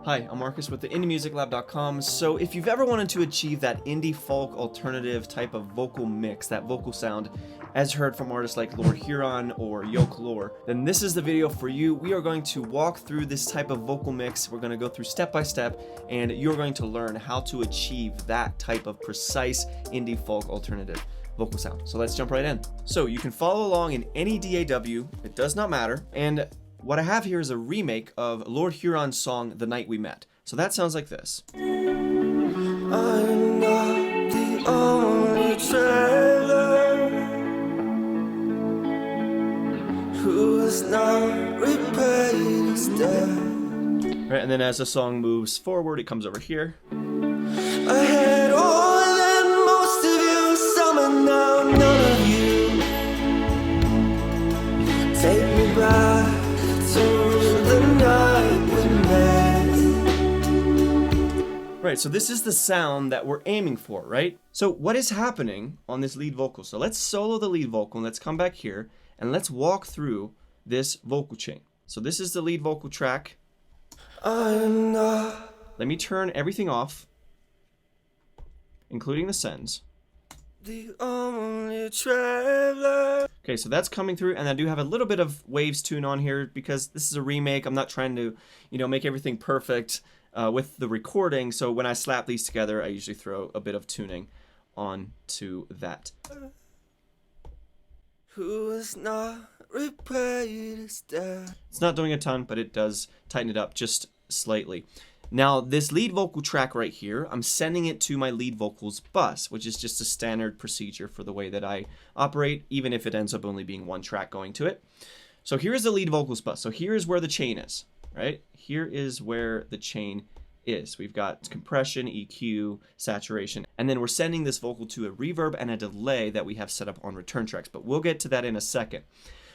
Hi, I'm Marcus with the indiemusiclab.com. So if you've ever wanted to achieve that indie folk alternative type of vocal mix, that vocal sound, as heard from artists like Lord Huron or Yoke Lore, then this is the video for you. We are going to walk through this type of vocal mix. We're going to go through step by step, and you're going to learn how to achieve that type of precise indie folk alternative vocal sound. So let's jump right in. So you can follow along in any DAW, it does not matter. And what I have here is a remake of Lord Huron's song, The Night We Met. So that sounds like this. I'm not the only traveler who is not repaid his debt. Right, and then as the song moves forward, it comes over here. I had more than most of you, some and now none of you. Take me back to the night we met. Right, so this is the sound that we're aiming for, right? So what is happening on this lead vocal? So let's solo the lead vocal, and let's come back here, and let's walk through this vocal chain. So this is the lead vocal track. I'm not. Let me turn everything off, including the sends. The only traveler. Okay, so that's coming through, and I do have a little bit of waves tune on here because this is a remake. I'm not trying to, make everything perfect with the recording. So when I slap these together, I usually throw a bit of tuning on to that. Who is not repaid his debt. It's not doing a ton, but it does tighten it up just slightly. Now, this lead vocal track right here, I'm sending it to my lead vocals bus, which is just a standard procedure for the way that I operate, even if it ends up only being one track going to it. So here's the lead vocals bus. So here is where the chain is, right? Here is where the chain is. We've got compression, EQ, saturation, and then we're sending this vocal to a reverb and a delay that we have set up on return tracks, but we'll get to that in a second.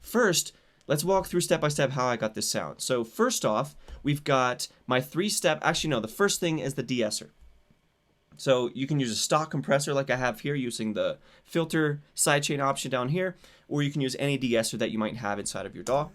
First, let's walk through step by step how I got this sound. So first off, we've got my three-step, actually no, the first thing is the de-esser. So you can use a stock compressor like I have here using the filter sidechain option down here, or you can use any de-esser that you might have inside of your DAW.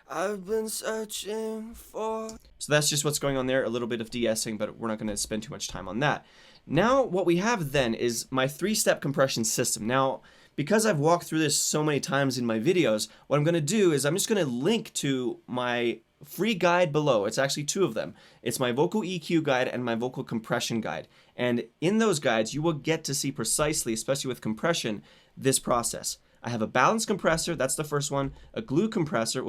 I've been searching for. So that's just what's going on there, a little bit of de-essing, but we're not going to spend too much time on that. Now what we have then is my three-step compression system. Now, because I've walked through this so many times in my videos, what I'm going to do is I'm just going to link to my free guide below. It's actually two of them. It's my vocal EQ guide and my vocal compression guide. And in those guides, you will get to see precisely, especially with compression, this process. I have a balanced compressor, that's the first one, a glue compressor,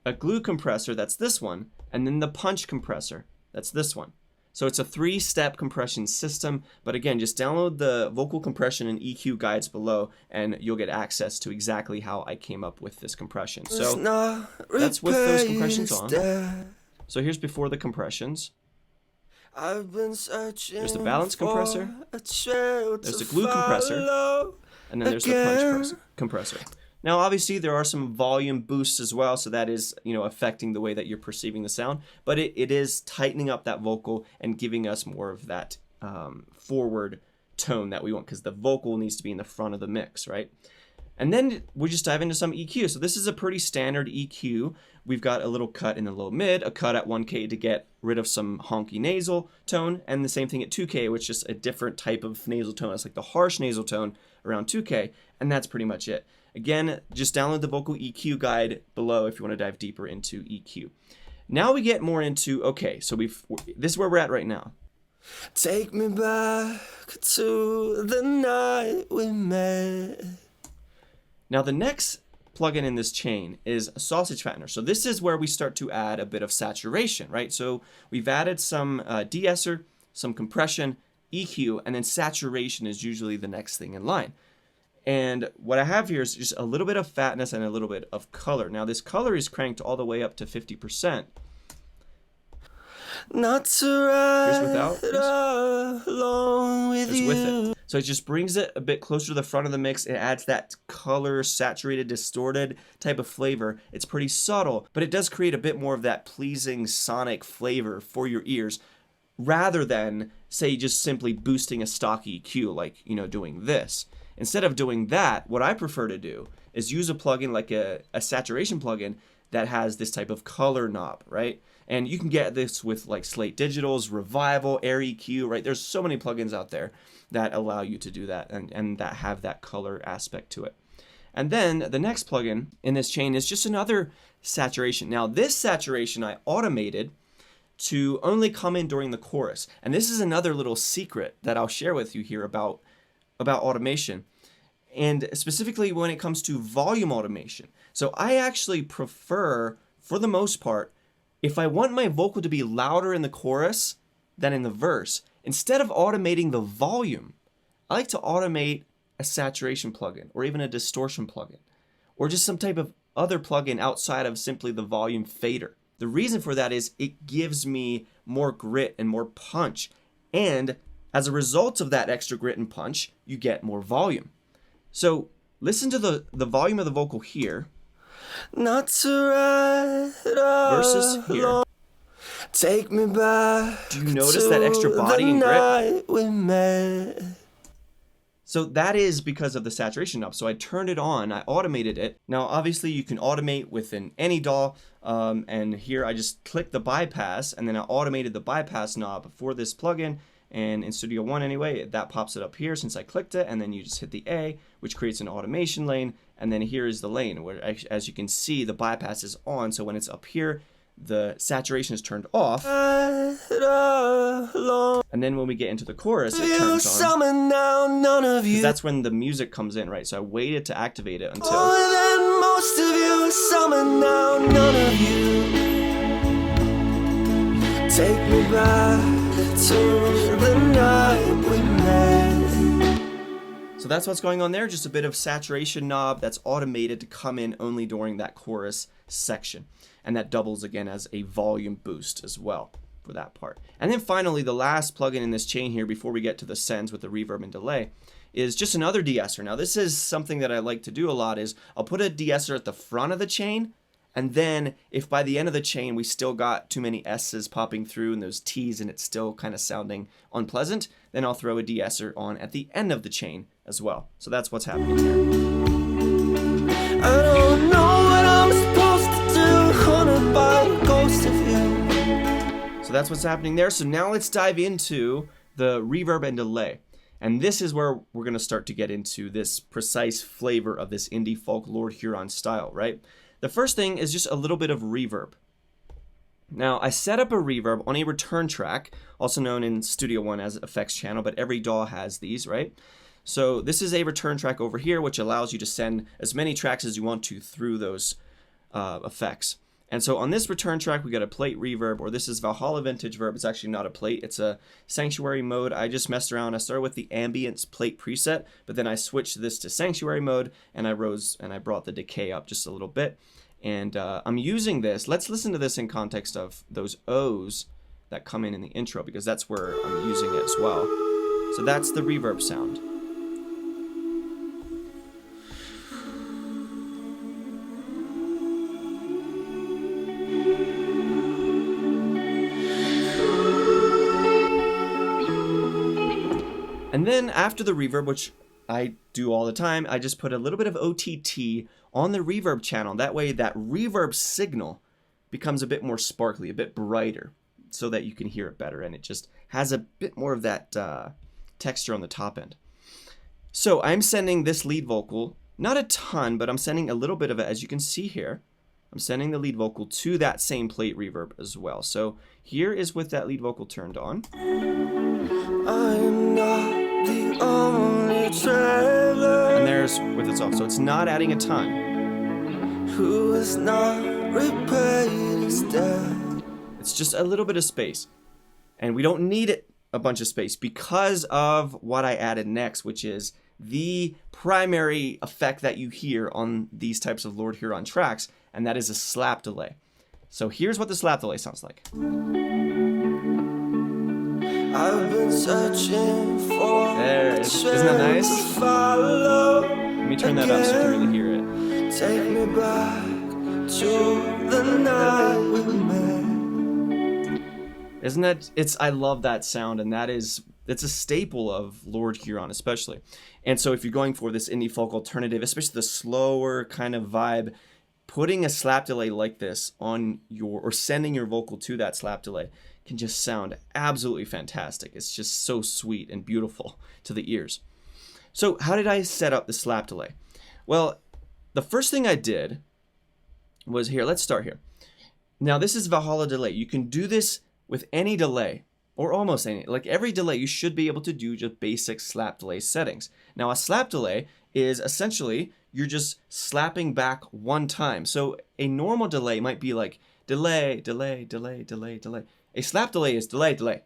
a glue compressor, that's this one, and then the punch compressor, that's this one. So it's a three-step compression system, but again, just download the vocal compression and EQ guides below, and you'll get access to exactly how I came up with this compression. So that's with those compressions on. So here's before the compressions. I've been searching. There's the balance compressor. There's the glue compressor. And then there's the punch compressor. Now, obviously, there are some volume boosts as well, so that is, affecting the way that you're perceiving the sound. But it is tightening up that vocal and giving us more of that forward tone that we want, because the vocal needs to be in the front of the mix, right? And then we just dive into some EQ. So this is a pretty standard EQ. We've got a little cut in the low mid, a cut at 1K to get rid of some honky nasal tone, and the same thing at 2K, which is a different type of nasal tone. It's like the harsh nasal tone around 2K, and that's pretty much it. Again, just download the vocal EQ guide below if you want to dive deeper into EQ. Now we get more into, okay, so this is where we're at right now. Take me back to the night we met. Now the next plugin in this chain is a sausage fattener. So this is where we start to add a bit of saturation, right? So we've added some de-esser, some compression, EQ, and then saturation is usually the next thing in line. And what I have here is just a little bit of fatness and a little bit of color. Now this color is cranked all the way up to 50%. Not to ride Here's without. along with There's you. with it. So it just brings it a bit closer to the front of the mix. It adds that color, saturated, distorted type of flavor. It's pretty subtle, but it does create a bit more of that pleasing sonic flavor for your ears, rather than, say, just simply boosting a stock EQ like, doing this. Instead of doing that, what I prefer to do is use a plugin like a saturation plugin that has this type of color knob, right? And you can get this with like Slate Digital's Revival, Air EQ, right? There's so many plugins out there that allow you to do that and that have that color aspect to it. And then the next plugin in this chain is just another saturation. Now this saturation I automated to only come in during the chorus. And this is another little secret that I'll share with you here about automation. And specifically when it comes to volume automation. So I actually prefer, for the most part, if I want my vocal to be louder in the chorus than in the verse, instead of automating the volume, I like to automate a saturation plugin or even a distortion plugin or just some type of other plugin outside of simply the volume fader. The reason for that is it gives me more grit and more punch. And as a result of that extra grit and punch, you get more volume. So listen to the volume of the vocal here. Not to ride versus here. Take me back. Do you notice that extra body and grit? We met. So that is because of the saturation knob. So I turned it on, I automated it. Now obviously you can automate within any DAW, and here I just clicked the bypass and then I automated the bypass knob for this plugin. And in Studio One anyway, that pops it up here since I clicked it, and then you just hit the A, which creates an automation lane, and then here is the lane where, as you can see, the bypass is on, so when it's up here, the saturation is turned off, and then when we get into the chorus, it turns on, because that's when the music comes in, right? So I waited to activate it until... More than most of you, summer now, none of you. Take me back to the night we met. So that's what's going on there, just a bit of saturation knob that's automated to come in only during that chorus section. And that doubles again as a volume boost as well for that part. And then finally, the last plugin in this chain here before we get to the sends with the reverb and delay is just another de-esser. Now this is something that I like to do a lot is I'll put a de-esser at the front of the chain, and then if by the end of the chain we still got too many S's popping through and those T's and it's still kind of sounding unpleasant, then I'll throw a de-esser on at the end of the chain as well. So that's what's happening here. I don't know what I'm supposed to do, haunted by a ghost of you. So that's what's happening there. So now let's dive into the reverb and delay. And this is where we're going to start to get into this precise flavor of this indie folk Lord Huron style, right? The first thing is just a little bit of reverb. Now, I set up a reverb on a return track, also known in Studio One as effects channel, but every DAW has these, right? So this is a return track over here, which allows you to send as many tracks as you want to through those effects. And so on this return track, we got a plate reverb, or this is Valhalla Vintage Verb. It's actually not a plate, it's a sanctuary mode. I just messed around. I started with the ambience plate preset, but then I switched this to sanctuary mode, and I brought the decay up just a little bit. And I'm using this. Let's listen to this in context of those O's that come in the intro, because that's where I'm using it as well. So that's the reverb sound. And then after the reverb, which I do all the time, I just put a little bit of OTT on the reverb channel. That way that reverb signal becomes a bit more sparkly, a bit brighter, so that you can hear it better. And it just has a bit more of that texture on the top end. So I'm sending this lead vocal, not a ton, but I'm sending a little bit of it, as you can see here. I'm sending the lead vocal to that same plate reverb as well. So here is with that lead vocal turned on. I'm not the only traveler, And there's with it's off. So it's not adding a ton. who is not repaid his debt. It's just a little bit of space. And we don't need a bunch of space because of what I added next, which is the primary effect that you hear on these types of Lord Huron tracks, and that is a slap delay. So here's what the slap delay sounds like. I've been searching for There, isn't that nice? Let me turn that up so you can really hear it. Take me back to the night we met. Isn't that, I love that sound, and it's a staple of Lord Huron especially. And so if you're going for this indie folk alternative, especially the slower kind of vibe, putting a slap delay like this on your, or sending your vocal to that slap delay can just sound absolutely fantastic. It's just so sweet and beautiful to the ears. So how did I set up the slap delay? Well, the first thing I did was here. Let's start here. Now this is Valhalla delay. You can do this with any delay, or almost any. Like every delay, you should be able to do just basic slap delay settings. Now a slap delay is essentially you're just slapping back one time. So a normal delay might be like delay, delay, delay, delay, delay. A slap delay is delay, delay,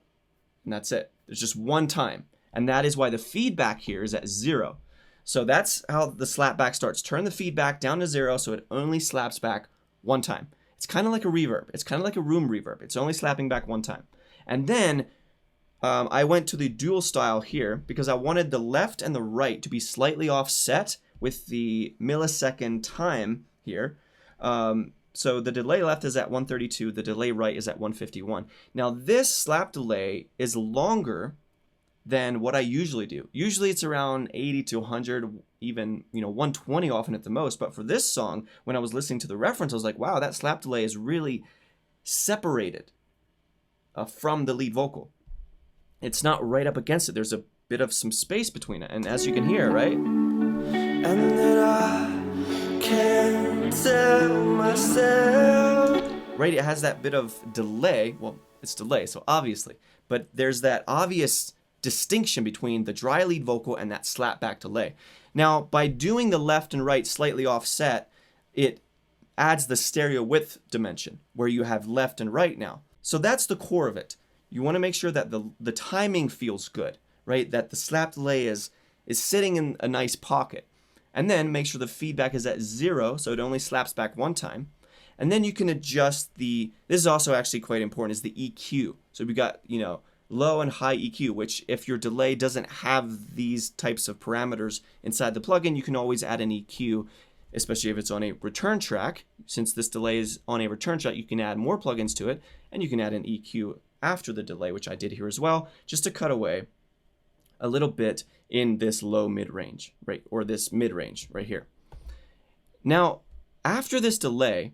and that's it. There's just one time, and that is why the feedback here is at 0. So that's how the slap back starts. Turn the feedback down to 0 so it only slaps back one time. It's kind of like a reverb. It's kind of like a room reverb. It's only slapping back one time. And then I went to the dual style here because I wanted the left and the right to be slightly offset with the millisecond time here. So the delay left is at 132, the delay right is at 151. Now this slap delay is longer than what I usually do. Usually it's around 80 to 100, even 120 often at the most. But for this song, when I was listening to the reference, I was like, wow, that slap delay is really separated from the lead vocal. It's not right up against it. There's a bit of some space between it, and as you can hear, right? And then I can't tell myself. Right, it has that bit of delay. Well, it's delay, so obviously. But there's that obvious distinction between the dry lead vocal and that slap back delay. Now, by doing the left and right slightly offset, it adds the stereo width dimension, where you have left and right now. So that's the core of it. You want to make sure that the timing feels good, right? That the slap delay is sitting in a nice pocket. And then make sure the feedback is at 0, so it only slaps back one time. And then you can adjust this is also actually quite important, is the EQ. So we got, low and high EQ, which if your delay doesn't have these types of parameters inside the plugin, you can always add an EQ, especially if it's on a return track. Since this delay is on a return track, you can add more plugins to it, and you can add an EQ after the delay, which I did here as well, just to cut away a little bit in this low mid-range, right, or this mid-range right here. Now, after this delay,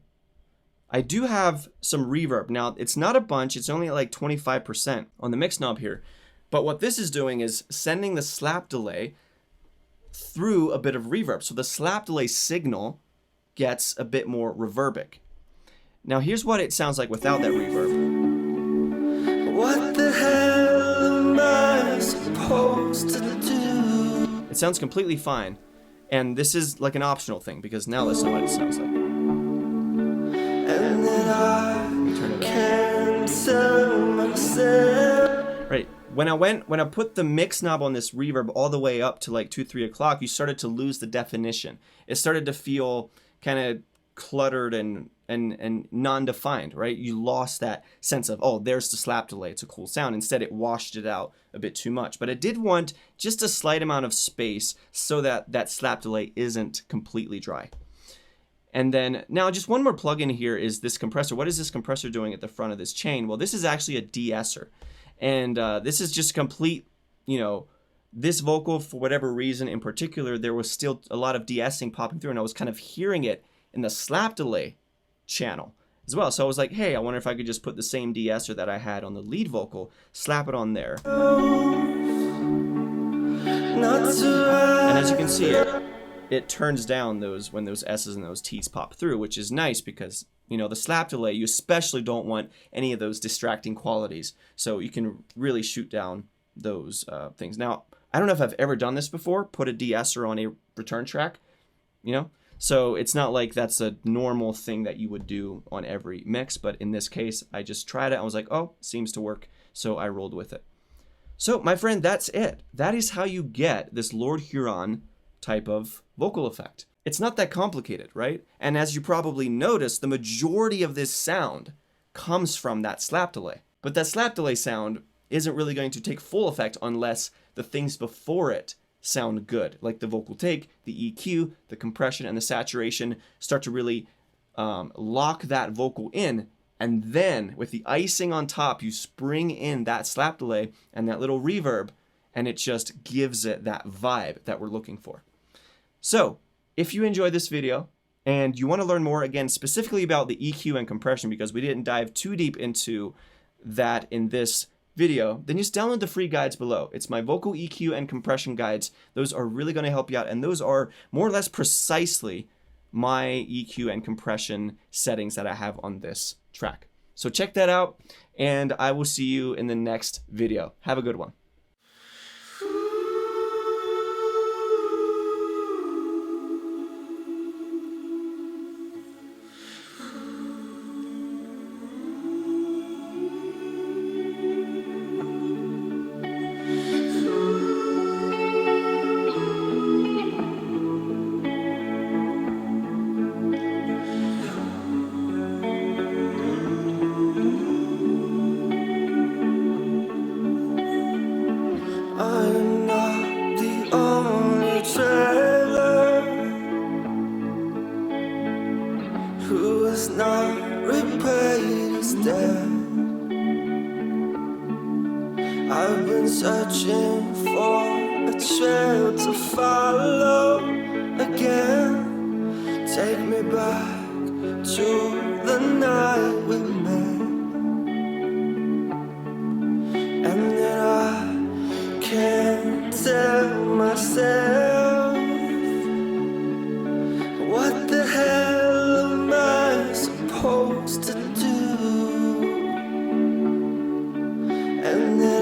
I do have some reverb. Now, it's not a bunch, it's only like 25% on the mix knob here, but what this is doing is sending the slap delay through a bit of reverb. So the slap delay signal gets a bit more reverbic. Now, here's what it sounds like without that reverb. What the hell am I supposed to do? It sounds completely fine, and this is like an optional thing because now listen to what it sounds like. And then I can't tell myself. Right. When I put the mix knob on this reverb all the way up to like 2-3 o'clock, you started to lose the definition. It started to feel kind of cluttered and non-defined, right? You lost that sense of, oh, there's the slap delay, it's a cool sound. Instead, it washed it out a bit too much. But I did want just a slight amount of space so that that slap delay isn't completely dry. And then now just one more plugin here is this compressor. What is this compressor doing at the front of this chain? Well, this is actually a de-esser. And this is just complete, this vocal, for whatever reason in particular, there was still a lot of de-essing popping through, and I was kind of hearing it in the slap delay channel as well. So I was like, hey, I wonder if I could just put the same de-esser that I had on the lead vocal, slap it on there. And as you can see, it turns down when those S's and those T's pop through, which is nice because, the slap delay, you especially don't want any of those distracting qualities. So you can really shoot down those things. Now, I don't know if I've ever done this before, put a de-esser on a return track, So it's not like that's a normal thing that you would do on every mix, but in this case, I just tried it. I was like, oh, seems to work, so I rolled with it. So, my friend, that's it. That is how you get this Lord Huron type of vocal effect. It's not that complicated, right? And as you probably noticed, the majority of this sound comes from that slap delay. But that slap delay sound isn't really going to take full effect unless the things before it sound good, like the vocal take, the EQ, the compression, and the saturation start to really lock that vocal in. And then with the icing on top, you spring in that slap delay and that little reverb, and it just gives it that vibe that we're looking for. So if you enjoyed this video and you want to learn more, again, specifically about the EQ and compression, because we didn't dive too deep into that in this video, then just download the free guides below. It's my vocal EQ and compression guides. Those are really going to help you out, and those are more or less precisely my EQ and compression settings that I have on this track. So check that out, and I will see you in the next video. Have a good one. I'm not the only trailer who is not repaid his debt. I've been searching for a trail to follow again. Take me back to the night we met, and then I can't tell myself, what the hell am I supposed to do? And then